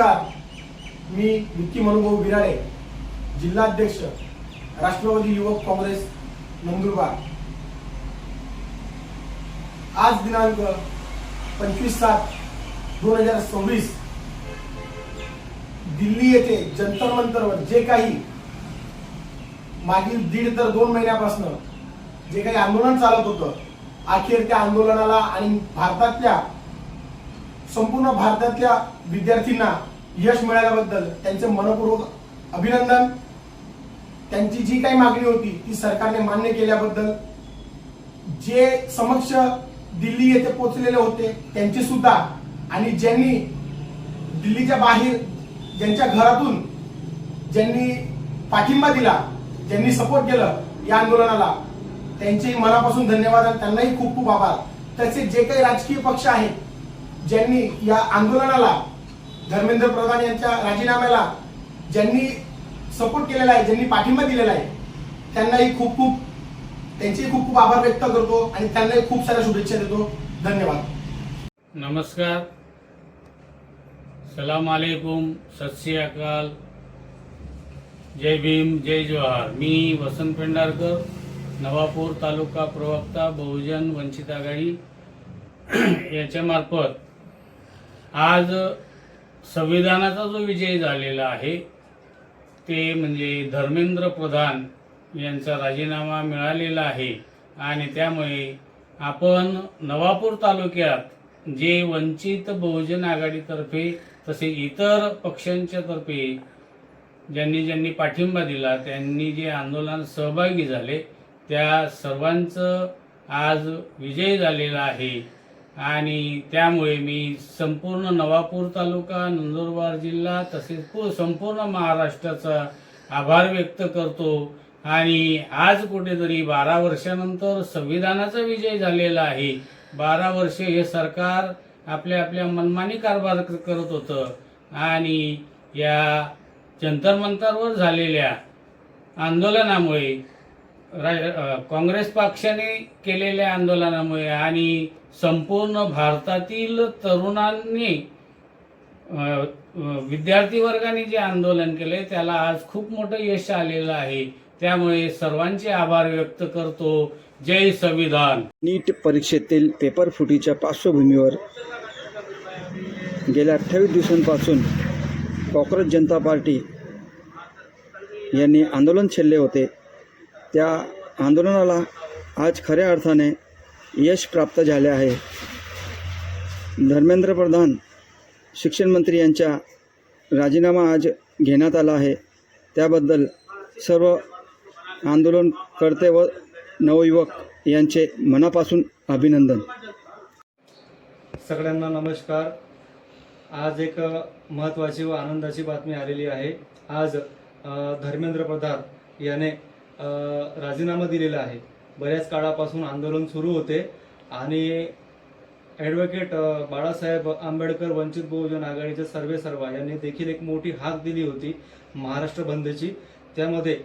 नमस्कार, मी विक्की मनुभाऊ बिराळे, जिल्हाध्यक्ष राष्ट्रवादी युवक काँग्रेस नंदुरबार। आज दिनांक 25/7/2026 दिल्ली येथे जंतर मंतरवर जे काही मागील 1.5 ते 2 महिन्यापासून जे काही आंदोलन चालत होतं, अखेर त्या आंदोलनाला आणि संपूर्ण भारतातल्या विद्यार्थ्यांना यश मिळाल्याबद्दल त्यांचे मनपूर्वक अभिनंदन। त्यांची जी काही मागणी होती ती सरकारने मान्य केल्याबद्दल जे समक्ष दिल्ली येथे पोहोचलेले होते त्यांची सुद्धा, आणि ज्यांनी दिल्लीच्या बाहेर ज्यांच्या घरातून ज्यांनी पाठिंबा दिला, ज्यांनी सपोर्ट केलं या आंदोलनाला, त्यांचे मनापासून धन्यवाद आणि त्यांनाही खूप खूप आभार। तसेच जे काही राजकीय पक्ष आहेत ज्यांनी या आंदोलनाला, धर्मेंद्र प्रधान यांच्या राजीनाम्याला ज्यांनी सपोर्ट केलेला आहे, ज्यांनी पाठिंबा दिलेला आहे, त्यांनाही त्यांचे खूप आभार व्यक्त करतो आणि त्यांनाही खूप साऱ्या शुभेच्छा देतो। धन्यवाद। नमस्कार, सलाम अलैकुम, सत श्री अकाल, जय भीम, जय जोहार। मी वसंत पेंढारकर, नवापूर तालुका प्रवक्ता, बहुजन वंचित आघाडी याच्या मार्फत आज संविधानाचा जो विजय झालेला आहे ते म्हणजे धर्मेंद्र प्रधान यांचा राजीनामा मिळालेला आहे, आणि त्यामुळे आपण नवापूर तालुक्यात जे वंचित बहुजन आघाडीतर्फे तसे इतर पक्षांच्या तर्फे ज्यांनी पाठिंबा दिला, त्यांनी जे आंदोलनात सहभागी झाले त्या सर्वांचं आज विजय झालेला आहे। आणि त्यामुळे मी संपूर्ण नवापूर तालुका, नंदुरबार जिल्हा तसेच संपूर्ण महाराष्ट्राचा आभार व्यक्त करतो। आणि आज कुठेतरी 12 वर्षानंतर संविधानाचा विजय झालेला आहे। 12 वर्ष हे सरकार आपल्या मनमानी कारभार करत होतं, आणि या जंतर मंतरवर झालेल्या आंदोलनामुळे, काँग्रेस पक्षाने केलेल्या आंदोलनामुळे आणि संपूर्ण भारतातील तरुणांनी, विद्यार्थी वर्गाने जे आंदोलन केले त्याला आज खूप मोठं यश आलेलं आहे। त्यामुळे सर्वांचे आभार व्यक्त करतो। जय संविधान। नीट परीक्षेतील पेपर फुटीच्या पार्श्वभूमीवर गेल्या 28 दिवसांपासून कॉक्रोच जनता पार्टी यांनी आंदोलन छेडले होते। त्या आंदोलनाला आज खऱ्या अर्थाने यश प्राप्त झाले आहे। धर्मेंद्र प्रधान शिक्षण मंत्री यांचा राजीनामा आज घेण्यात आला आहे। त्याबद्दल सर्व आंदोलनकर्ते व नवयुवक यांचे मनापासून अभिनंदन। सगळ्यांना नमस्कार। आज एक महत्त्वाची व आनंदाची बातमी आलेली आहे। आज धर्मेंद्र प्रधान याने राजीनामा दिलेला आहे। बऱ्याच काळापासून आंदोलन सुरू होते आणि ॲडव्होकेट बाळासाहेब आंबेडकर वंचित बहुजन आघाडीचे सर्वेसर्वा यांनी देखील एक मोठी हाक दिली होती महाराष्ट्र बंदची। त्यामध्ये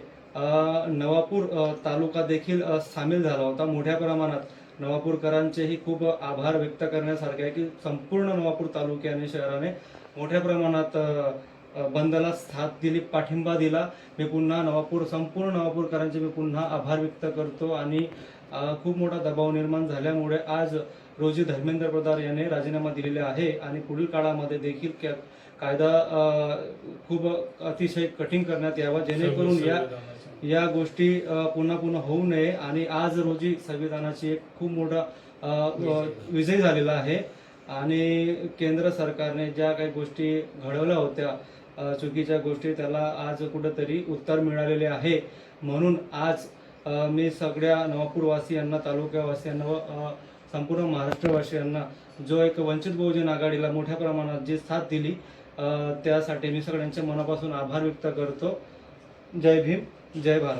नवापूर तालुका देखील सामील झाला होता। मोठ्या प्रमाणात नवापूरकरांचेही खूप आभार व्यक्त करण्यासारखे आहे की संपूर्ण नवापूर तालुक्याने, शहराने मोठ्या प्रमाणात बंदला साथ दिली, पाठिंबा दिला। मी पुन्हा संपूर्ण नवापूरकरांचे मी पुन्हा आभार व्यक्त करतो। आणि खूप मोठा दबाव निर्माण झाल्यामुळे आज रोजी धर्मेंद्र प्रधान यांनी राजीनामा दिलेला आहे, आणि पुढील काळामध्ये देखील कायदा खूप अतिशय कठीण करण्यात यावा, जेणेकरून या गोष्टी पुन्हा होऊ नये। आणि आज रोजी संविधानाची एक खूप मोठा विजय झालेला आहे, आणि केंद्र सरकारने ज्या काही गोष्टी घडवल्या होत्या, चुकीच्या गोष्टी, त्याला आज कुठेतरी उत्तर मिळालेले आहे। म्हणून आज मी सगळ्या नवापूरवासियांना, तालुक्यावासियांना व संपूर्ण महाराष्ट्रवासियांना जो एक वंचित बहुजन आघाडीला मोठ्या प्रमाणात जी साथ दिली त्यासाठी मी सगळ्यांच्या मनापासून आभार व्यक्त करतो। जय भीम, जय भारत।